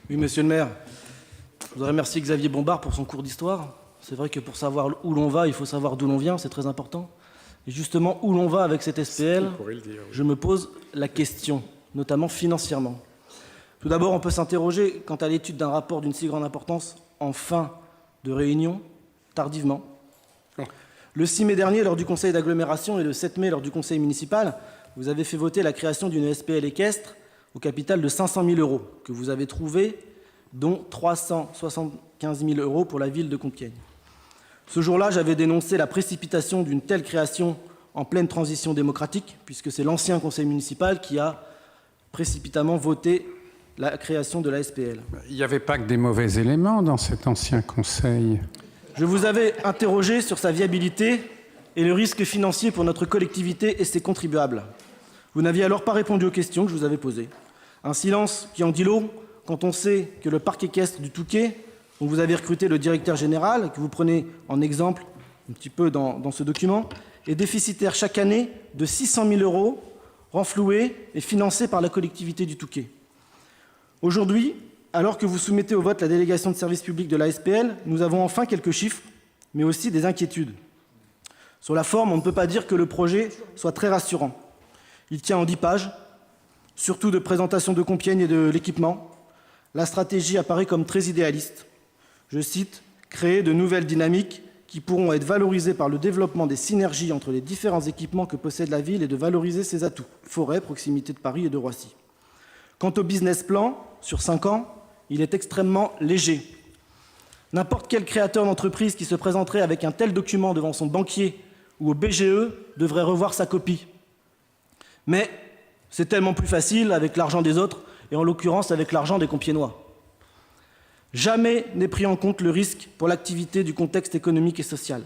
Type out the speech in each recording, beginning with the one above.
Oui, monsieur le maire, je voudrais remercier Xavier Bombard pour son cours d'histoire. C'est vrai que pour savoir où l'on va, il faut savoir d'où l'on vient, c'est très important. Et justement, où l'on va avec cette SPL, je me pose la question, notamment financièrement. Tout d'abord, on peut s'interroger quant à l'étude d'un rapport d'une si grande importance en fin de réunion, tardivement. Le 6 mai dernier, lors du conseil d'agglomération, et le 7 mai, lors du conseil municipal, vous avez fait voter la création d'une SPL équestre au capital de 500 000 €, que vous avez trouvé, dont 375 000 € pour la ville de Compiègne. Ce jour-là, j'avais dénoncé la précipitation d'une telle création en pleine transition démocratique, puisque c'est l'ancien conseil municipal qui a précipitamment voté la création de la SPL. Il n'y avait pas que des mauvais éléments dans cet ancien conseil. Je vous avais interrogé sur sa viabilité et le risque financier pour notre collectivité et ses contribuables. Vous n'aviez alors pas répondu aux questions que je vous avais posées. Un silence qui en dit long quand on sait que le parc équestre du Touquet, dont vous avez recruté le directeur général, que vous prenez en exemple un petit peu dans ce document, est déficitaire chaque année de 600 000 €, renfloué et financé par la collectivité du Touquet. Aujourd'hui, alors que vous soumettez au vote la délégation de service public de la SPL, nous avons enfin quelques chiffres, mais aussi des inquiétudes. Sur la forme, on ne peut pas dire que le projet soit très rassurant. Il tient en 10 pages, surtout de présentation de Compiègne et de l'équipement. La stratégie apparaît comme très idéaliste. Je cite, « créer de nouvelles dynamiques qui pourront être valorisées par le développement des synergies entre les différents équipements que possède la ville et de valoriser ses atouts, forêt, proximité de Paris et de Roissy. » Quant au business plan, sur 5 ans, il est extrêmement léger. N'importe quel créateur d'entreprise qui se présenterait avec un tel document devant son banquier ou au BGE devrait revoir sa copie. Mais c'est tellement plus facile avec l'argent des autres, et en l'occurrence avec l'argent des Compiègnois. Jamais n'est pris en compte le risque pour l'activité du contexte économique et social.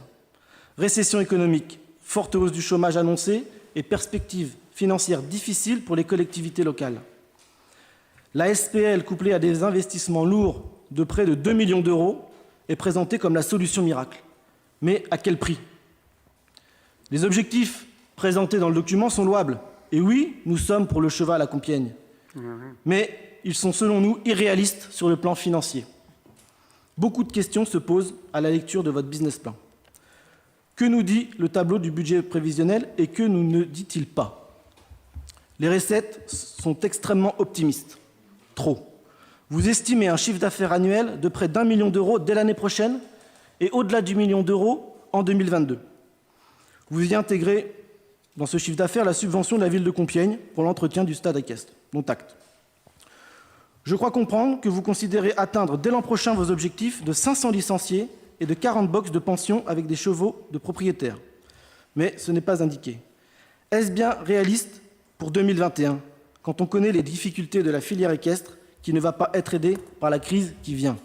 Récession économique, forte hausse du chômage annoncée et perspectives financières difficiles pour les collectivités locales. La SPL, couplée à des investissements lourds de près de 2 millions d'euros, est présentée comme la solution miracle. Mais à quel prix? Les objectifs présentés dans le document sont louables. Et oui, nous sommes pour le cheval à Compiègne. Mais ils sont, selon nous, irréalistes sur le plan financier. Beaucoup de questions se posent à la lecture de votre business plan. Que nous dit le tableau du budget prévisionnel et que nous ne dit-il pas? Les recettes sont extrêmement optimistes. Trop. Vous estimez un chiffre d'affaires annuel de près d'1 million d'euros dès l'année prochaine et au-delà du million d'euros en 2022. Vous y intégrez dans ce chiffre d'affaires la subvention de la ville de Compiègne pour l'entretien du stade équestre, dont acte. Je crois comprendre que vous considérez atteindre dès l'an prochain vos objectifs de 500 licenciés et de 40 boxes de pension avec des chevaux de propriétaires. Mais ce n'est pas indiqué. Est-ce bien réaliste pour 2021, quand on connaît les difficultés de la filière équestre qui ne va pas être aidée par la crise qui vient?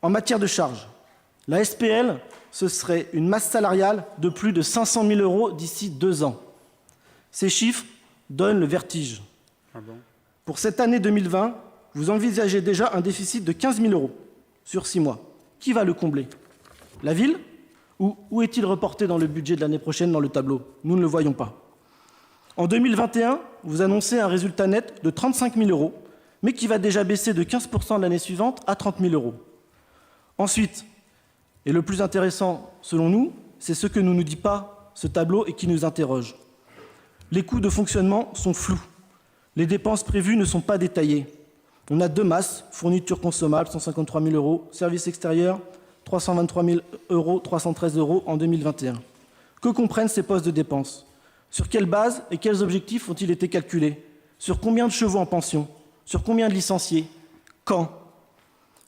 En matière de charges, la SPL, ce serait une masse salariale de plus de 500 000 € d'ici 2 ans. Ces chiffres donnent le vertige. Ah bon? Pour cette année 2020, vous envisagez déjà un déficit de 15 000 € sur 6 mois. Qui va le combler? La ville? Ou où est-il reporté dans le budget de l'année prochaine dans le tableau? Nous ne le voyons pas. En 2021, vous annoncez un résultat net de 35 000 €, mais qui va déjà baisser de 15 % l'année suivante à 30 000 €. Ensuite, et le plus intéressant selon nous, c'est ce que ne nous dit pas ce tableau et qui nous interroge. Les coûts de fonctionnement sont flous. Les dépenses prévues ne sont pas détaillées. On a 2 masses, fournitures consommables, 153 000 €, services extérieurs, 323 000 €, 313 € en 2021. Que comprennent ces postes de dépenses? Sur quelle base et quels objectifs ont-ils été calculés? Sur combien de chevaux en pension? Sur combien de licenciés? Quand?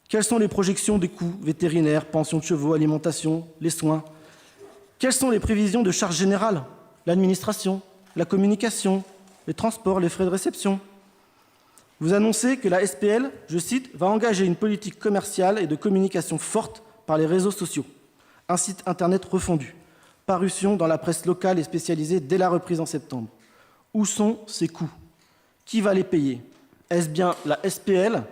Quelles sont les projections des coûts vétérinaires, pensions de chevaux, alimentation, les soins? Quelles sont les prévisions de charges générales? L'administration, la communication, les transports, les frais de réception. Vous annoncez que la SPL, je cite, va engager une politique commerciale et de communication forte par les réseaux sociaux. Un site internet refondu. Parution dans la presse locale et spécialisée dès la reprise en septembre. Où sont ces coûts? Qui va les payer? Est-ce bien la SPL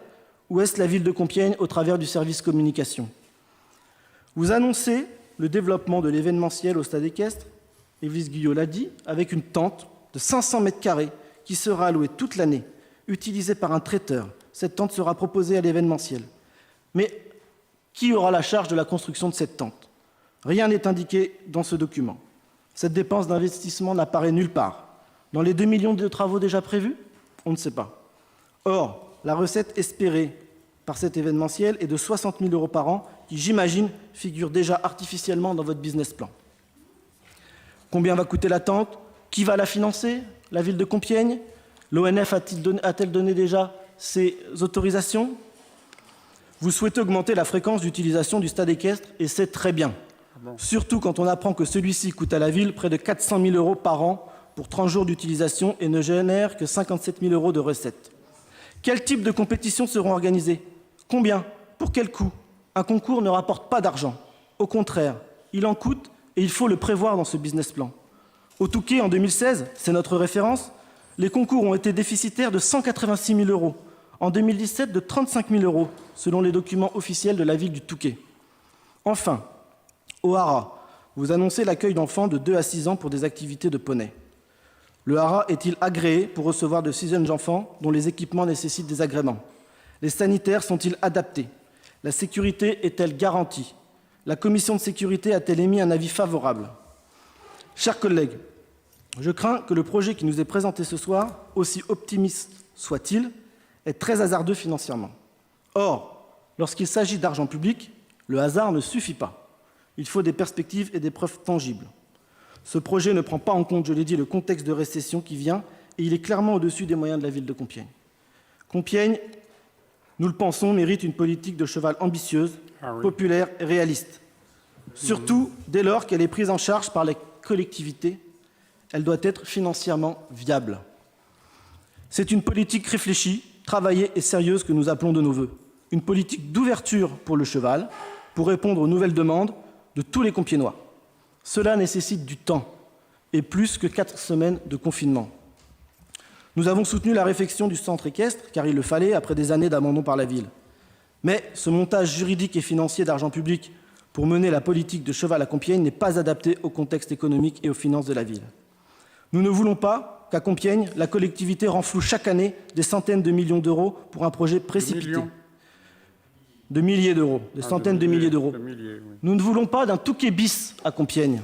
ou est-ce la ville de Compiègne au travers du service communication? Vous annoncez le développement de l'événementiel au stade équestre, Évelyse Guyot l'a dit, avec une tente de 500 m² qui sera allouée toute l'année, utilisée par un traiteur, cette tente sera proposée à l'événementiel. Mais qui aura la charge de la construction de cette tente? Rien n'est indiqué dans ce document. Cette dépense d'investissement n'apparaît nulle part. Dans les 2 millions de travaux déjà prévus? On ne sait pas. Or, la recette espérée par cet événementiel est de 60 000 € par an, qui, j'imagine, figure déjà artificiellement dans votre business plan. Combien va coûter la tente? Qui va la financer? La ville de Compiègne? L'ONF a-t-elle donné déjà ses autorisations? Vous souhaitez augmenter la fréquence d'utilisation du stade équestre, et c'est très bien. Surtout quand on apprend que celui-ci coûte à la ville près de 400 000 € par an pour 30 jours d'utilisation et ne génère que 57 000 € de recettes. Quel type de compétitions seront organisées? Combien? Pour quel coût? Un concours ne rapporte pas d'argent. Au contraire, il en coûte et il faut le prévoir dans ce business plan. Au Touquet, en 2016, c'est notre référence, les concours ont été déficitaires de 186 000 €, en 2017 de 35 000 €, selon les documents officiels de la ville du Touquet. Enfin, au Hara, vous annoncez l'accueil d'enfants de 2 à 6 ans pour des activités de poney. Le Hara est-il agréé pour recevoir de si jeunes enfants dont les équipements nécessitent des agréments? Les sanitaires sont-ils adaptés? La sécurité est-elle garantie? La commission de sécurité a-t-elle émis un avis favorable? Chers collègues, je crains que le projet qui nous est présenté ce soir, aussi optimiste soit-il, est très hasardeux financièrement. Or, lorsqu'il s'agit d'argent public, le hasard ne suffit pas. Il faut des perspectives et des preuves tangibles. Ce projet ne prend pas en compte, je l'ai dit, le contexte de récession qui vient, et il est clairement au-dessus des moyens de la ville de Compiègne. Compiègne, nous le pensons, mérite une politique de cheval ambitieuse, populaire et réaliste. Surtout, dès lors qu'elle est prise en charge par les collectivités, elle doit être financièrement viable. C'est une politique réfléchie, travaillée et sérieuse que nous appelons de nos vœux. Une politique d'ouverture pour le cheval, pour répondre aux nouvelles demandes de tous les Compiègnois. Cela nécessite du temps et plus que 4 semaines de confinement. Nous avons soutenu la réfection du centre équestre, car il le fallait, après des années d'abandon par la ville. Mais ce montage juridique et financier d'argent public pour mener la politique de cheval à Compiègne n'est pas adapté au contexte économique et aux finances de la ville. Nous ne voulons pas qu'à Compiègne, la collectivité renfloue chaque année des centaines de millions d'euros pour un projet précipité. De milliers d'euros, des centaines de milliers d'euros. Nous ne voulons pas d'un Touquet bis à Compiègne.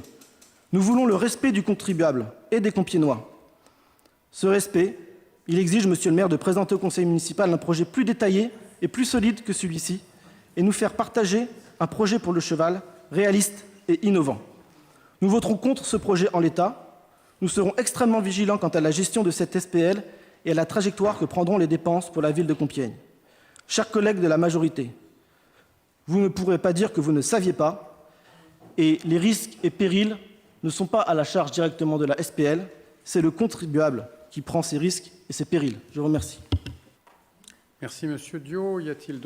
Nous voulons le respect du contribuable et des Compiègnois. Ce respect, il exige, monsieur le maire, de présenter au conseil municipal un projet plus détaillé et plus solide que celui-ci et nous faire partager un projet pour le cheval réaliste et innovant. Nous voterons contre ce projet en l'état. Nous serons extrêmement vigilants quant à la gestion de cette SPL et à la trajectoire que prendront les dépenses pour la ville de Compiègne. Chers collègues de la majorité, vous ne pourrez pas dire que vous ne saviez pas, et les risques et périls ne sont pas à la charge directement de la SPL, c'est le contribuable qui prend ces risques et ces périls. Je vous remercie. Merci, Monsieur Dio. Y a-t-il